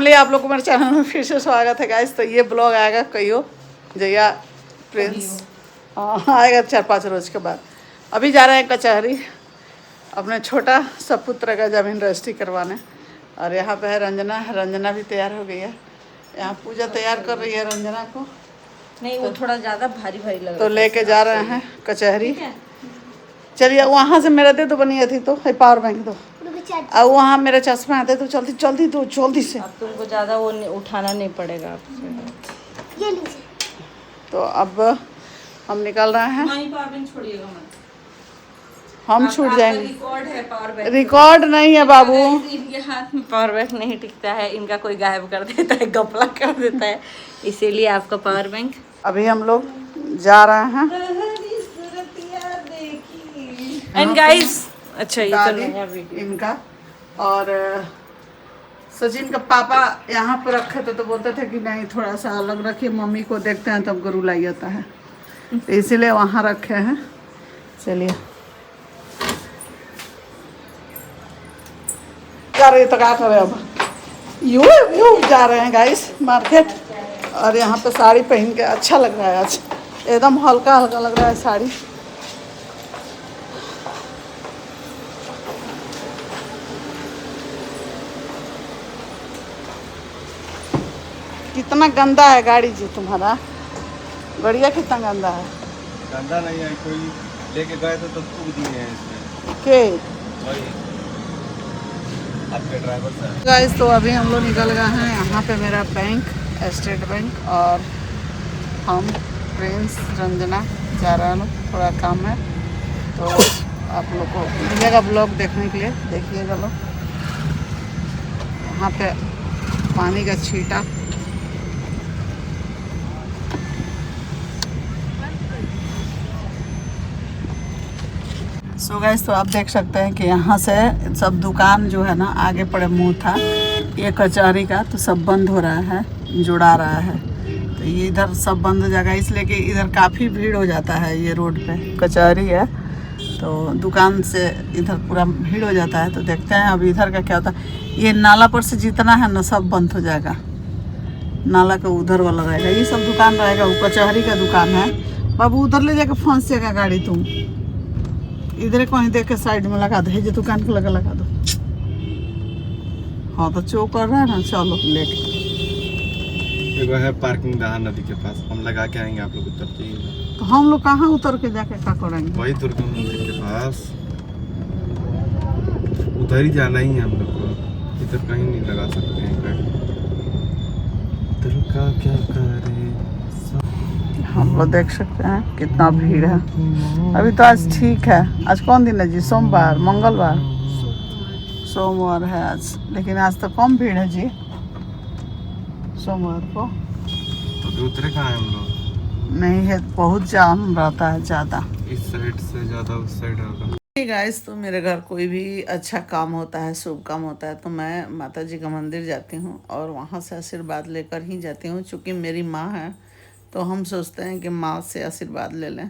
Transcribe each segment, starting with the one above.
Family, आप लोग को मेरे चैनल में फिर से स्वागत है गाइस। तो ये ब्लॉग आएगा कहियो जया प्रिंस आएगा 4-5 रोज के बाद। अभी जा रहे हैं कचहरी अपने छोटा सपुत्र का जमीन रजिस्ट्री करवाने। और यहाँ पे है रंजना। रंजना भी तैयार हो गई है। यहाँ पूजा तैयार कर रही है रंजना को। नहीं वो थोड़ा ज़्यादा भारी भारी लग रहा है तो लेके जा रहे हैं कचहरी। चलिए वहाँ से मेरा दे दो बनिया थी तो पावर बैंक दो। और वहाँ मेरा चश्मा आते तो जल्दी जल्दी दो जल्दी से। अब तुमको ज़्यादा वो उठाना नहीं पड़ेगा आपसे। तो अब हम निकल रहे हैं। छोड़िएगा मत। हम छूट जाएंगे। रिकॉर्ड है पावर बैंक। रिकॉर्ड नहीं है बाबू। इनके हाथ में पावर बैंक नहीं टिकता है, इनका कोई गायब कर देता है, गपला कर देता है, इसीलिए आपका पावर बैंक। अभी हम लोग जा रहे हैं। एंड गाइस, अच्छा ये तो नया दादी वीडियो इनका और सचिन का पापा यहाँ पर रखे थे तो बोलते थे कि नहीं थोड़ा सा अलग रखिए, मम्मी को देखते हैं तब गुरु लाई जाता है, तो इसीलिए वहाँ रखे हैं। चलिए जा रहे तो क्या करें अब। यू जा रहे हैं गाइस मार्केट। और यहाँ पे साड़ी पहन के अच्छा लग रहा है आज, एकदम हल्का हल्का लग रहा है साड़ी। कितना गंदा है गाड़ी जी तुम्हारा। बढ़िया कितना गंदा है। गंदा नहीं है, कोई लेके गए थे तो थूक दिए हैं इसमें। के वही आपके ड्राइवर साहब। गाइस तो अभी हम लोग निकल गए हैं। यहाँ पे मेरा बैंक स्टेट बैंक और हम प्रिंस रंजना जा रहे हैं, थोड़ा काम है तो आप लोग को मिलेगा ब्लॉग देखने के लिए, देखिएगा लोग। यहाँ पे पानी का छींटा। सो गाइस तो आप देख सकते हैं कि यहाँ से सब दुकान जो है ना आगे पड़े मुँह था ये कचहरी का, तो सब बंद हो रहा है, जुड़ा रहा है। तो ये इधर सब बंद हो जाएगा, इसलिए कि इधर काफ़ी भीड़ हो जाता है। ये रोड पे कचहरी है तो दुकान से इधर पूरा भीड़ हो जाता है। तो देखते हैं अब इधर का क्या होता है। ये नाला पर से जितना है ना सब बंद हो जाएगा, नाला का उधर वाला रहेगा, ये सब दुकान रहेगा। वो कचहरी का दुकान है। बाबू उधर ले जाकर फंस जाएगा गाड़ी, तुम इधर कहीं देख के साइड में लगा दो, जो दुकान को लगा दो। हाँ तो चो कर रहा है ना, चलो लेके। एगो है पार्किंग दहा नदी के पास, हम लगा के आएंगे, आप लोग उतरते ही। तो हम लोग कहाँ उतर के जाके क्या करेंगे? वही दुर्गा मंदिर के पास उधर ही जाना ही है हम लोग को, इधर कहीं नहीं लगा सकते हैं गाड़ी। दुर्गा क्या करे, हम लोग देख सकते हैं कितना भीड़ है। अभी तो आज ठीक है। आज कौन दिन है जी? सोमवार, मंगलवार, सोमवार है आज, लेकिन आज तो कम भीड़ है जी सोमवार को। तो उतरे कहाँ है हम लोग? नहीं है, बहुत जाम रहता है ज़्यादा, इस साइड से ज़्यादा उस साइड होगा। गाइस तो मेरे घर कोई भी अच्छा काम होता है, शुभ काम होता है, तो मैं माता जी का मंदिर जाती हूँ और वहाँ से आशीर्वाद लेकर ही जाती हूँ। चूँकि मेरी माँ है तो हम सोचते हैं कि माँ से आशीर्वाद ले लें,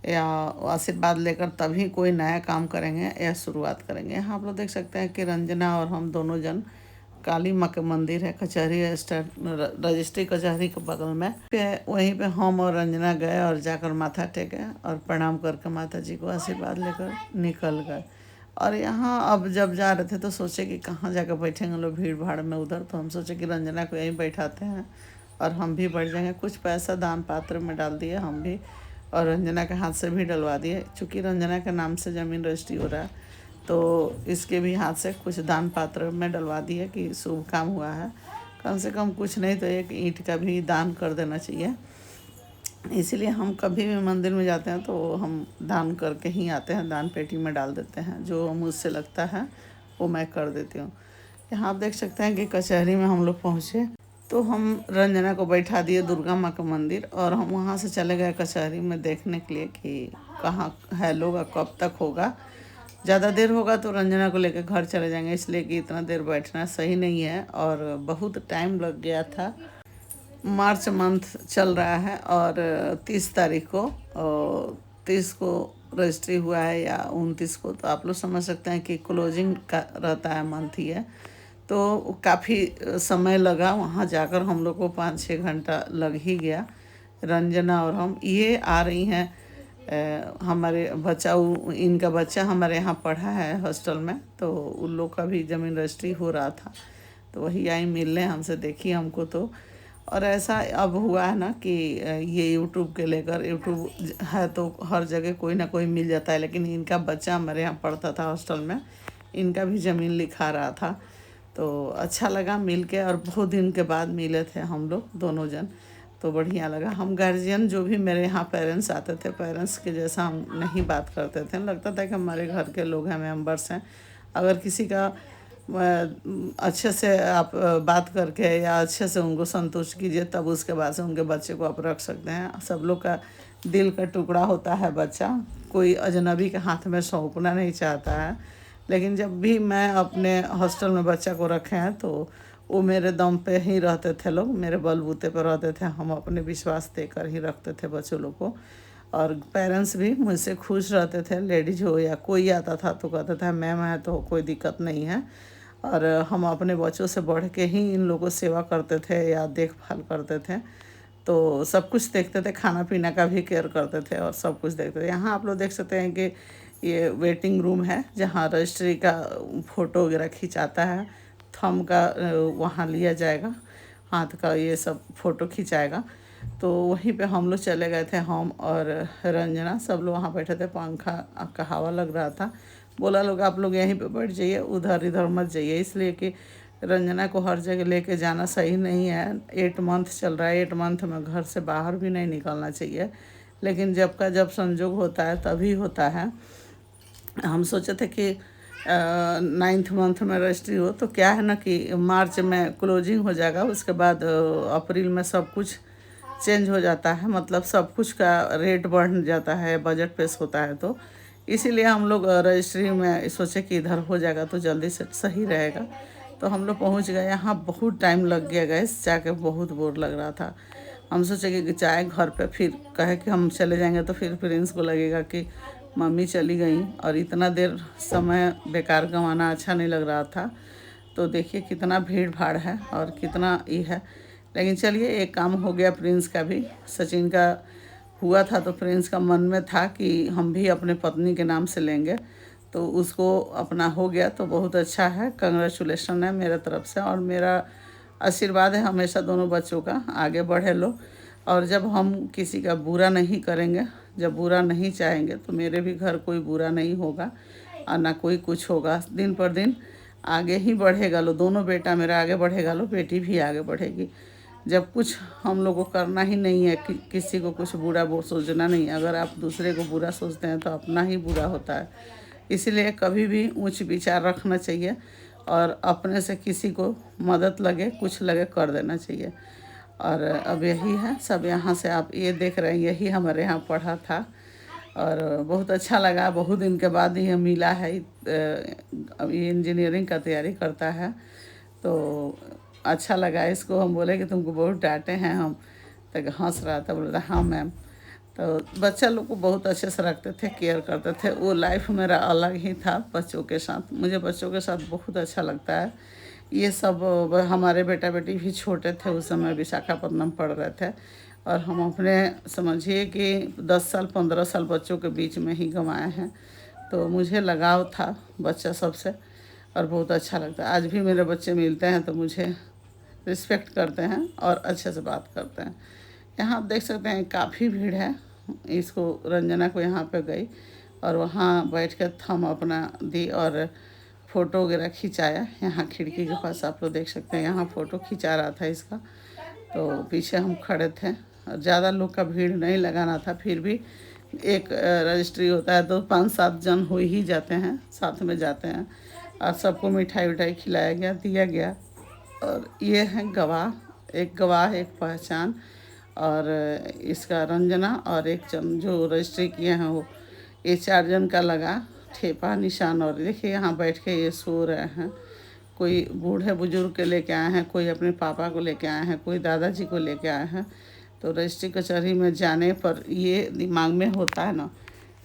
या आशीर्वाद लेकर तभी कोई नया काम करेंगे या शुरुआत करेंगे। यहाँ आप लोग देख सकते हैं कि रंजना और हम दोनों जन, काली माँ का मंदिर है कचहरी रजिस्ट्री कचहरी के बगल में, वहीं पे हम और रंजना गए और जाकर माथा टेके और प्रणाम करके माता जी को आशीर्वाद लेकर निकल गए। और यहाँ अब जब जा रहे थे तो सोचे कि कहाँ जाकर बैठेंगे लोग भीड़ भाड़ में उधर, तो हम सोचे कि रंजना को यहीं बैठाते हैं और हम भी बैठ जाएंगे। कुछ पैसा दान पात्र में डाल दिए हम भी, और रंजना के हाथ से भी डलवा दिए। चूँकि रंजना के नाम से ज़मीन रजिस्ट्री हो रहा है तो इसके भी हाथ से कुछ दान पात्र में डलवा दिए कि शुभ काम हुआ है। कम से कम कुछ नहीं तो एक ईंट का भी दान कर देना चाहिए। इसीलिए हम कभी भी मंदिर में जाते हैं तो हम दान करके ही आते हैं, दान पेटी में डाल देते हैं। जो मुझसे लगता है वो मैं कर देती हूँ। यहाँ आप देख सकते हैं कि कचहरी में हम लोग पहुँचे तो हम रंजना को बैठा दिए दुर्गा माँ का मंदिर, और हम वहाँ से चले गए कचहरी में देखने के लिए कि कहाँ है लोग और कब तक होगा। ज़्यादा देर होगा तो रंजना को लेकर घर चले जाएंगे, इसलिए कि इतना देर बैठना सही नहीं है और बहुत टाइम लग गया था। मार्च मंथ चल रहा है और 30 तारीख को, 30 को रजिस्ट्री हुआ है या 29 को, तो आप लोग समझ सकते हैं कि क्लोजिंग का रहता है मंथ ही है। तो काफ़ी समय लगा, वहाँ जाकर हम लोग को 5-6 घंटा लग ही गया। रंजना और हम ये आ रही हैं, हमारे इनका बच्चा हमारे यहाँ पढ़ा है हॉस्टल में, तो उन लोग का भी ज़मीन रजिस्ट्री हो रहा था, तो वही आई मिलने हमसे, देखी हमको तो। और ऐसा अब हुआ है ना कि ये यूट्यूब के लेकर, यूट्यूब है तो हर जगह कोई ना कोई मिल जाता है, लेकिन इनका बच्चा हमारे यहाँ पढ़ता था हॉस्टल में, इनका भी ज़मीन लिखा रहा था, तो अच्छा लगा मिल के। और बहुत दिन के बाद मिले थे हम लोग दोनों जन, तो बढ़िया लगा। हम गार्जियन जो भी मेरे यहाँ पेरेंट्स आते थे, पेरेंट्स के जैसा हम नहीं बात करते थे, लगता था कि हमारे घर के लोग हैं, मेंबर्स हैं। अगर किसी का अच्छे से आप बात करके या अच्छे से उनको संतुष्ट कीजिए, तब उसके बाद से उनके बच्चे को आप रख सकते हैं। सब लोग का दिल का टुकड़ा होता है बच्चा, कोई अजनबी के हाथ में सौंपना नहीं चाहता है। लेकिन जब भी मैं अपने हॉस्टल में बच्चा को रखे हैं, तो वो मेरे दम पे ही रहते थे लोग, मेरे बलबूते पर रहते थे। हम अपने विश्वास देकर ही रखते थे बच्चों लोग को, और पेरेंट्स भी मुझसे खुश रहते थे। लेडीज हो या कोई आता था तो कहते थे मैम है तो कोई दिक्कत नहीं है। और हम अपने बच्चों से बढ़ के ही इन लोगों को सेवा करते थे या देखभाल करते थे, तो सब कुछ देखते थे, खाना पीना का भी केयर करते थे और सब कुछ देखते थे। यहाँ आप लोग देख सकते हैं कि ये वेटिंग रूम है, जहाँ रजिस्ट्री का फ़ोटो वगैरह खिंचाता है, थंब का वहाँ लिया जाएगा, हाथ का ये सब फ़ोटो खिंचाएगा। तो वहीं पे हम लोग चले गए थे, हम और रंजना, सब लोग वहाँ बैठे थे, पंखा का हवा लग रहा था। बोला लोग आप लोग यहीं पे बैठ जाइए, उधर इधर मत जाइए, इसलिए कि रंजना को हर जगह लेके जाना सही नहीं है। 8 मंथ चल रहा है, 8 मंथ में घर से बाहर भी नहीं निकलना चाहिए, लेकिन जब संजोग होता है तभी होता है। हम सोचे थे कि 9th मंथ में रजिस्ट्री हो, तो क्या है ना कि मार्च में क्लोजिंग हो जाएगा, उसके बाद अप्रैल में सब कुछ चेंज हो जाता है, मतलब सब कुछ का रेट बढ़ जाता है, बजट पेश होता है, तो इसीलिए हम लोग रजिस्ट्री में सोचे कि इधर हो जाएगा तो जल्दी से सही रहेगा। तो हम लोग पहुंच गए, यहाँ बहुत टाइम लग गया गैस, जाके बहुत बोर लग रहा था। हम सोचे कि जाए घर पे, फिर कहे कि हम चले जाएंगे तो फिर प्रिंस को लगेगा कि मम्मी चली गई, और इतना देर समय बेकार गंवाना अच्छा नहीं लग रहा था। तो देखिए कितना भीड़ भाड़ है और कितना ये है, लेकिन चलिए एक काम हो गया। प्रिंस का भी, सचिन का हुआ था तो प्रिंस का मन में था कि हम भी अपने पत्नी के नाम से लेंगे, तो उसको अपना हो गया, तो बहुत अच्छा है। कंग्रेचुलेसन है मेरे तरफ से, और मेरा आशीर्वाद है हमेशा दोनों बच्चों का, आगे बढ़े लो। और जब हम किसी का बुरा नहीं करेंगे, जब बुरा नहीं चाहेंगे, तो मेरे भी घर कोई बुरा नहीं होगा और ना कोई कुछ होगा। दिन पर दिन आगे ही बढ़ेगा लो, दोनों बेटा मेरा आगे बढ़ेगा लो, बेटी भी आगे बढ़ेगी। जब कुछ हम लोग को करना ही नहीं है, किसी को कुछ बुरा वो सोचना नहीं। अगर आप दूसरे को बुरा सोचते हैं तो अपना ही बुरा होता है। इसीलिए कभी भी ऊंच विचार रखना चाहिए, और अपने से किसी को मदद लगे, कुछ लगे, कर देना चाहिए। और अब यही है सब, यहाँ से आप ये देख रहे हैं, यही हमारे यहाँ पढ़ा था, और बहुत अच्छा लगा। बहुत दिन के बाद ये मिला है। अब ये इंजीनियरिंग का तैयारी करता है, तो अच्छा लगा इसको। हम बोले कि तुमको बहुत डांटे हैं हम, तो हंस रहा था, बोल रहा हाँ मैम। तो बच्चा लोग को बहुत अच्छे से रखते थे, केयर करते थे। वो लाइफ मेरा अलग ही था बच्चों के साथ, मुझे बच्चों के साथ बहुत अच्छा लगता है। ये सब हमारे बेटा बेटी भी छोटे थे उस समय, विशाखापट्टनम पढ़ रहे थे, और हम अपने समझिए कि 10 साल 15 साल बच्चों के बीच में ही गंवाए हैं। तो मुझे लगाव था बच्चा सबसे, और बहुत अच्छा लगता है। आज भी मेरे बच्चे मिलते हैं तो मुझे रिस्पेक्ट करते हैं और अच्छे से बात करते हैं। यहाँ आप देख सकते हैं काफ़ी भीड़ है। इसको रंजना को यहाँ पे गई और वहाँ बैठ कर थम अपना दी और फ़ोटो वगैरह खिंचाया। यहाँ खिड़की के पास आप लोग देख सकते हैं, यहाँ फ़ोटो खिंचा रहा था इसका, तो पीछे हम खड़े थे। और ज़्यादा लोग का भीड़ नहीं लगाना था, फिर भी एक रजिस्ट्री होता है तो 5-7 जन हो ही जाते हैं, साथ में जाते हैं। और सबको मिठाई उठाई खिलाया गया, दिया गया। और ये है गवाह, एक गवाह एक पहचान। और इसका रंजना और एक जन जो रजिस्ट्री किए हैं वो, ये 4 जन का लगा ठेपा निशान। और देखिए यहाँ बैठ के ये सो रहे हैं। कोई बूढ़े बुजुर्ग के लेके आए हैं, कोई अपने पापा को लेके आए हैं, कोई दादाजी को लेके आए हैं। तो रजिस्ट्री कचहरी में जाने पर ये दिमाग में होता है ना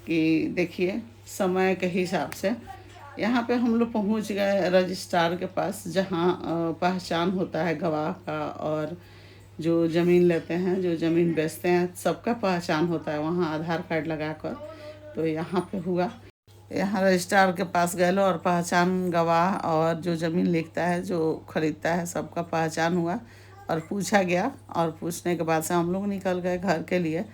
कि देखिए समय के हिसाब से यहाँ पे हम लोग पहुँच गए रजिस्ट्रार के पास, जहाँ पहचान होता है गवाह का, और जो ज़मीन लेते हैं, जो ज़मीन बेचते हैं, सबका पहचान होता है वहाँ आधार कार्ड लगाकर। तो यहाँ पे हुआ, यहाँ रजिस्ट्रार के पास गए लो और पहचान गवाह और जो ज़मीन लिखता है, जो खरीदता है, सबका पहचान हुआ और पूछा गया। और पूछने के बाद से हम लोग निकल गए घर के लिए।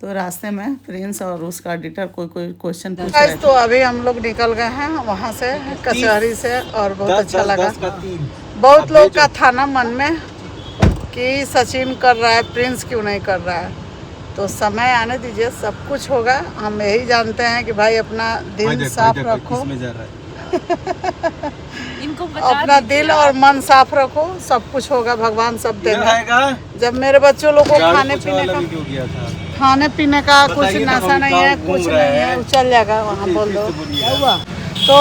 तो रास्ते में प्रिंस और उसका एडिटर कोई क्वेश्चन पूछ रहे थे। तो अभी हम लोग निकल गए हैं वहाँ से, कचहरी से, और बहुत अच्छा लगा। बहुत लोग का था ना मन में कि सचिन कर रहा है, प्रिंस क्यों नहीं कर रहा है। तो समय आने दीजिए, सब कुछ होगा। हम यही जानते हैं कि भाई अपना दिल साफ रखो, इनको अपना दिल और मन साफ रखो, सब कुछ होगा, भगवान सब देगा। जब मेरे बच्चों लोग को खाने पीने का कुछ नशा नहीं है, कुछ नहीं है, चल जाएगा वहाँ, बोल दो। तो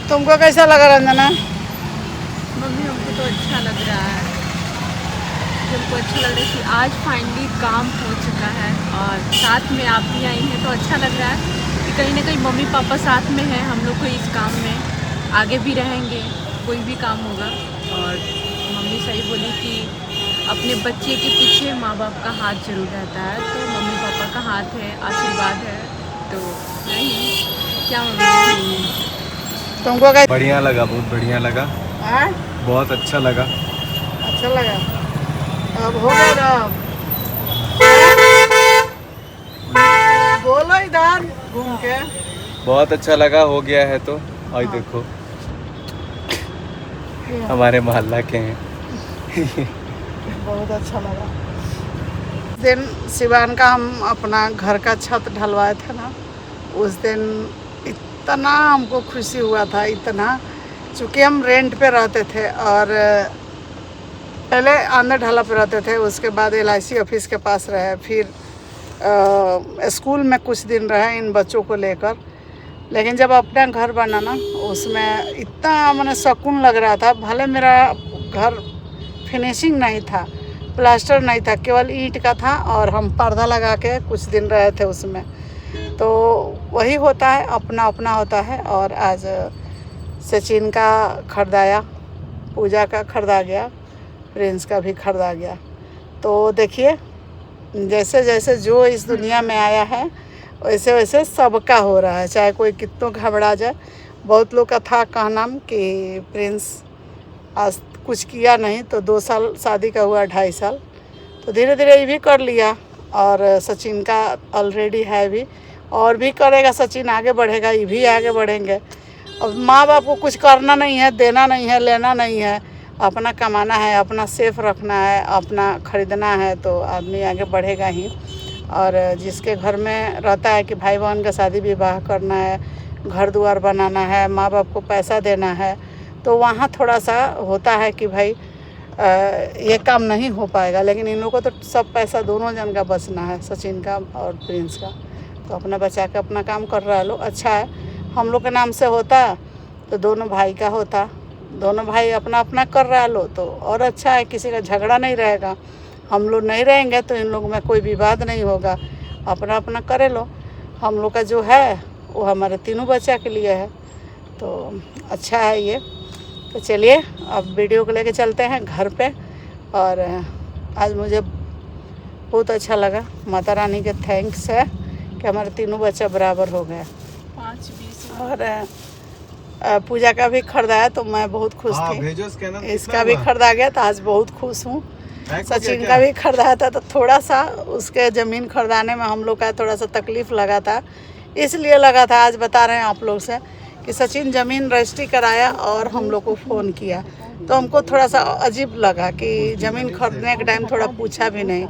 तुमको कैसा लगा रंजना? मम्मी हमको तो अच्छा लग रहा है, हमको अच्छा लग रहा है कि आज फाइनली काम हो चुका है और साथ में आप भी आई हैं, तो अच्छा लग रहा है कि कहीं ना कहीं मम्मी पापा साथ में हैं हम लोग को इस काम में, आगे भी रहेंगे, कोई भी काम होगा। और मम्मी सही बोली कि अपने बच्चे के पीछे माँ बाप का हाथ जरूर रहता है, तो मम्मी पापा का हाथ है, आशीर्वाद है, तो नहीं क्या मम्मी? तुमको कैसा? बढ़िया लगा, बहुत बढ़िया लगा। बहुत अच्छा लगा। अच्छा लगा। अब हो गया ना, बोलो इधर घूम के। बहुत अच्छा लगा, हो गया है तो। और देखो हमारे मोहल्ला के हैं। बहुत अच्छा लगा। दिन सिवान का हम अपना घर का छत ढलवाए थे ना, उस दिन इतना हमको खुशी हुआ था, इतना, चूँकि हम रेंट पे रहते थे और पहले आंध्र ढाला पे रहते थे, उसके बाद LIC ऑफिस के पास रहे, फिर स्कूल में कुछ दिन रहे इन बच्चों को लेकर। लेकिन जब अपना घर बना ना, उसमें इतना मैंने सुकून लग रहा था। भले मेरा घर फिनिशिंग नहीं था, प्लास्टर नहीं था, केवल ईंट का था, और हम पर्दा लगा के कुछ दिन रहे थे उसमें। तो वही होता है, अपना अपना होता है। और आज सचिन का खरीदाया, पूजा का खरीदा गया, प्रिंस का भी खरीदा गया। तो देखिए, जैसे जैसे जो इस दुनिया में आया है, वैसे वैसे सबका हो रहा है, चाहे कोई कितना घबरा जाए। बहुत लोग का था कहना कि प्रिंस आज कुछ किया नहीं, तो 2 साल शादी का हुआ, 2.5 साल, तो धीरे धीरे ये भी कर लिया। और सचिन का ऑलरेडी है भी, और भी करेगा सचिन, आगे बढ़ेगा, ये भी आगे बढ़ेंगे। अब माँ बाप को कुछ करना नहीं है, देना नहीं है, लेना नहीं है, अपना कमाना है, अपना सेफ रखना है, अपना खरीदना है, तो आदमी आगे बढ़ेगा ही। और जिसके घर में रहता है कि भाई बहन का शादी विवाह करना है, घर द्वार बनाना है, माँ बाप को पैसा देना है, तो वहाँ थोड़ा सा होता है कि भाई ये काम नहीं हो पाएगा। लेकिन इन लोगों को तो सब पैसा दोनों जन का बचना है, सचिन का और प्रिंस का। तो अपना बचा के अपना काम कर रहा है लोग, अच्छा है। हम लोग के नाम से होता तो दोनों भाई का होता, दोनों भाई अपना अपना कर रहा लो तो और अच्छा है, किसी का झगड़ा नहीं रहेगा। हम लोग नहीं रहेंगे तो इन लोगों में कोई विवाद नहीं होगा, अपना अपना करे लो। हम लोग का जो है वो हमारे तीनों बच्चा के लिए है, तो अच्छा है ये। तो चलिए अब वीडियो को लेके चलते हैं घर पे। और आज मुझे बहुत अच्छा लगा, माता रानी के थैंक्स है कि हमारे तीनों बच्चा बराबर हो गए। 5-20 और पूजा का भी खरीदाया तो मैं बहुत खुश थी, इसका भी खरीदा गया तो आज बहुत खुश हूँ। सचिन का भी खरीदाया था तो थोड़ा सा उसके ज़मीन खरीदाने में हम लोग का थोड़ा सा तकलीफ़ लगा था, इसलिए लगा था, आज बता रहे हैं आप लोग से कि सचिन ज़मीन रजिस्ट्री कराया और हम लोग को फ़ोन किया, तो हमको थोड़ा सा अजीब लगा कि ज़मीन खरीदने के टाइम थोड़ा पूछा भी नहीं।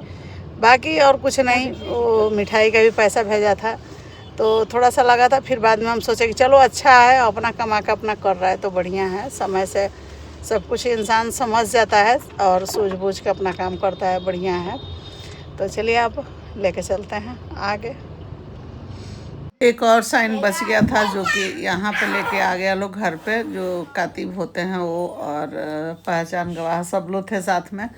बाकी और कुछ नहीं, वो मिठाई का भी पैसा भेजा था तो थोड़ा सा लगा था। फिर बाद में हम सोचे कि चलो अच्छा है, अपना कमा के अपना कर रहा है तो बढ़िया है। समय से सब कुछ इंसान समझ जाता है और सूझबूझ के अपना काम करता है, बढ़िया है। तो चलिए अब लेके चलते हैं आगे। एक और साइन बच गया था जो कि यहाँ पे लेके आ गया लोग घर पे, जो कातिब होते हैं वो और पहचान गवाह सब लोग थे साथ में।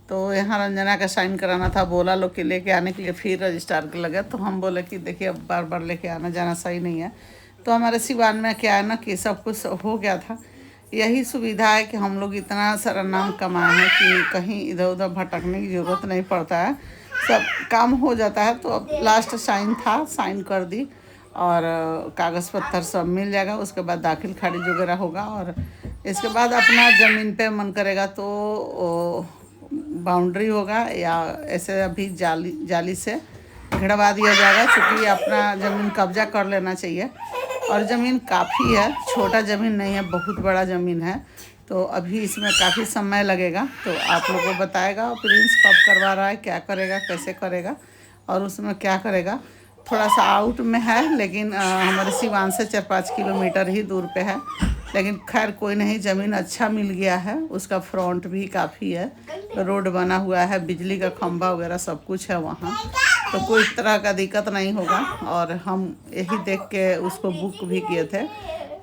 तो यहाँ रंजना का साइन कराना था, बोला लोग कि लेके आने के लिए, फिर रजिस्ट्रार के लगे। तो हम बोले कि देखिए अब बार बार लेके आना जाना सही नहीं है, तो हमारे सिवान में क्या है ना कि सब कुछ हो गया था। यही सुविधा है कि हम लोग इतना सारा नाम कमाए हैं कि कहीं इधर उधर भटकने की ज़रूरत नहीं पड़ता है, सब काम हो जाता है। तो अब लास्ट साइन था, साइन कर दी और कागज़ पत्तर सब मिल जाएगा। उसके बाद दाखिल खारिज वगैरह होगा और इसके बाद अपना ज़मीन पे मन करेगा तो बाउंड्री होगा या ऐसे अभी जाली से घेरवा दिया जाएगा, क्योंकि अपना ज़मीन कब्जा कर लेना चाहिए। और ज़मीन काफ़ी है, छोटा ज़मीन नहीं है, बहुत बड़ा ज़मीन है। तो अभी इसमें काफ़ी समय लगेगा। तो आप लोगों को बताएगा प्रिंस कब करवा रहा है, क्या करेगा, कैसे करेगा और उसमें क्या करेगा। थोड़ा सा आउट में है, लेकिन हमारे सिवान से 4-5 किलोमीटर ही दूर पे है। लेकिन खैर कोई नहीं, ज़मीन अच्छा मिल गया है। उसका फ्रंट भी काफ़ी है, रोड बना हुआ है, बिजली का खंभा वगैरह सब कुछ है वहाँ, तो कोई तरह का दिक्कत नहीं होगा। और हम यही देख के उसको बुक भी किए थे।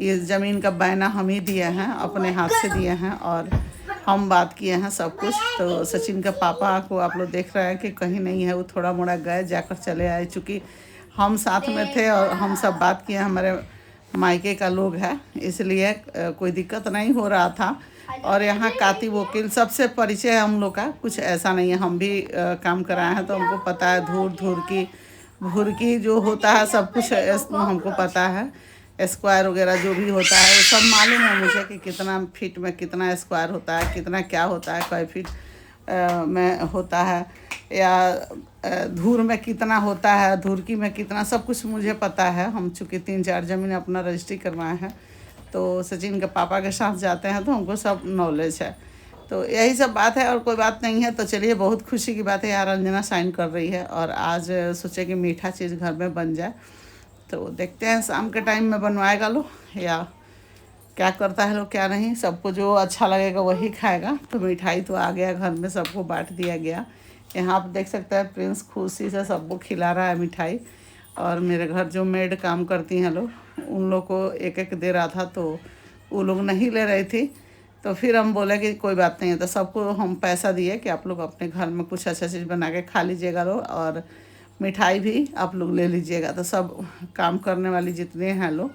ये ज़मीन का बयाना हम ही दिए हैं, अपने हाथ से दिए हैं और हम बात किए हैं सब कुछ। तो सचिन का पापा को आप लोग देख रहे हैं कि कहीं नहीं है, वो थोड़ा मोड़ा गए, जाकर चले आए। चूँकि हम साथ में थे और हम सब बात किए, हमारे मायके का लोग है, इसलिए कोई दिक्कत नहीं हो रहा था। और यहाँ कातिब वकील सबसे परिचय है हम लोग का, कुछ ऐसा नहीं है। हम भी काम कराए हैं तो हमको पता है, धूर भूर की जो होता है सब कुछ हमको पता है। स्क्वायर वगैरह जो भी होता है वो सब मालूम है मुझे कि कितना फीट में कितना स्क्वायर होता है, कितना क्या होता है, कई फीट में होता है, या धूर में कितना होता है, धुरकी में कितना, सब कुछ मुझे पता है। हम चूँकि 3-4 ज़मीन अपना रजिस्ट्री करवाए हैं, तो सचिन के पापा के साथ जाते हैं तो हमको सब नॉलेज है। तो यही सब बात है और कोई बात नहीं है। तो चलिए, बहुत खुशी की बात है यार, रंजना साइन कर रही है और आज सोचे कि मीठा चीज़ घर में बन जाए। तो देखते हैं शाम के टाइम में बनवाएगा लो या क्या करता है लोग, क्या नहीं। सबको जो अच्छा लगेगा वही खाएगा। तो मिठाई तो आ गया घर में, सबको बांट दिया गया। यहाँ आप देख सकते हैं प्रिंस खुशी से सबको खिला रहा है मिठाई। और मेरे घर जो मेड काम करती हैं लोग, उन लोग को एक एक दे रहा था, तो वो लोग नहीं ले रही थी। तो फिर हम बोले कि कोई बात नहीं है, तो सबको हम पैसा दिए कि आप लोग अपने घर में कुछ अच्छा चीज़ बना के खा लीजिएगा लो और मिठाई भी आप लोग ले लीजिएगा। तो सब काम करने वाली जितने हैं लोग,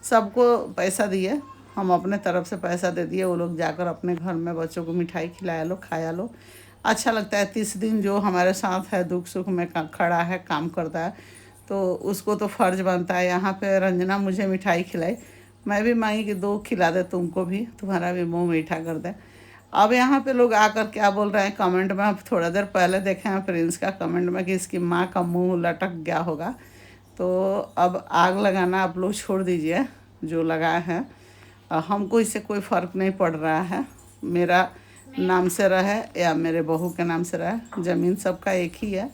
सबको पैसा दिए, हम अपने तरफ से पैसा दे दिए। वो लोग जाकर अपने घर में बच्चों को मिठाई खिलाया लो, खाया लो। अच्छा लगता है। 30 दिन जो हमारे साथ है, दुख सुख में खड़ा है, काम करता है, तो उसको तो फ़र्ज़ बनता है। यहाँ पे रंजना मुझे मिठाई खिलाई, मैं भी मांगी कि 2 खिला दे तुमको भी, तुम्हारा भी मुँह मीठा कर दे। अब यहाँ पे लोग आकर क्या बोल रहे हैं कमेंट में, आप थोड़ा देर पहले देखे हैं प्रिंस का कमेंट में कि इसकी माँ का मुंह लटक गया होगा। तो अब आग लगाना आप लोग छोड़ दीजिए, जो लगाए हैं। हमको इससे कोई फ़र्क नहीं पड़ रहा है, मेरा नाम से रहे या मेरे बहू के नाम से रहे, ज़मीन सबका एक ही है।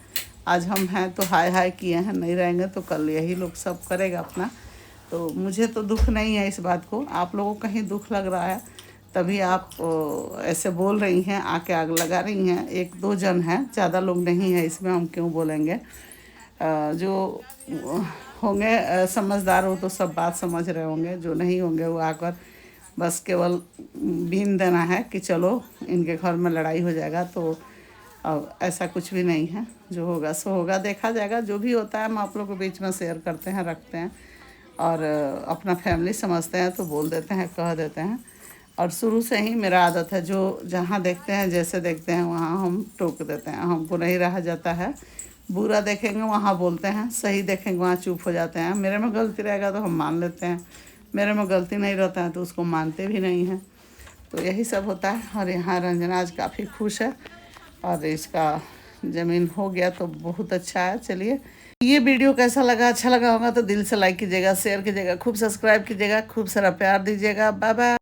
आज हम हैं तो हाय हाय किए हैं, नहीं रहेंगे तो कल यही लोग सब करेगा अपना। तो मुझे तो दुख नहीं है इस बात को, आप लोगों को कहीं दुख लग रहा है तभी आप ऐसे बोल रही हैं, आके आग लगा रही हैं। 1-2 जन हैं, ज़्यादा लोग नहीं हैं इसमें, हम क्यों बोलेंगे। जो होंगे समझदार हो तो सब बात समझ रहे होंगे, जो नहीं होंगे वो आकर बस केवल बीन देना है कि चलो इनके घर में लड़ाई हो जाएगा। तो अब ऐसा कुछ भी नहीं है, जो होगा सो होगा, देखा जाएगा। जो भी होता है हम आप लोगों के बीच में शेयर करते हैं, रखते हैं और अपना फैमिली समझते हैं तो बोल देते हैं, कह देते हैं। और शुरू से ही मेरा आदत है, जो जहाँ देखते हैं, जैसे देखते हैं वहाँ हम टोक देते हैं, हमको नहीं रहा जाता है। बुरा देखेंगे वहाँ बोलते हैं, सही देखेंगे वहाँ चुप हो जाते हैं। मेरे में गलती रहेगा तो हम मान लेते हैं, मेरे में गलती नहीं रहता है तो उसको मानते भी नहीं हैं। तो यही सब होता है। और यहाँ रंजना आज काफ़ी खुश है और इसका ज़मीन हो गया तो बहुत अच्छा है। चलिए, ये वीडियो कैसा लगा, अच्छा लगा होगा तो दिल से लाइक कीजिएगा, शेयर कीजिएगा, खूब सब्सक्राइब कीजिएगा, खूब सारा प्यार दीजिएगा। Bye bye.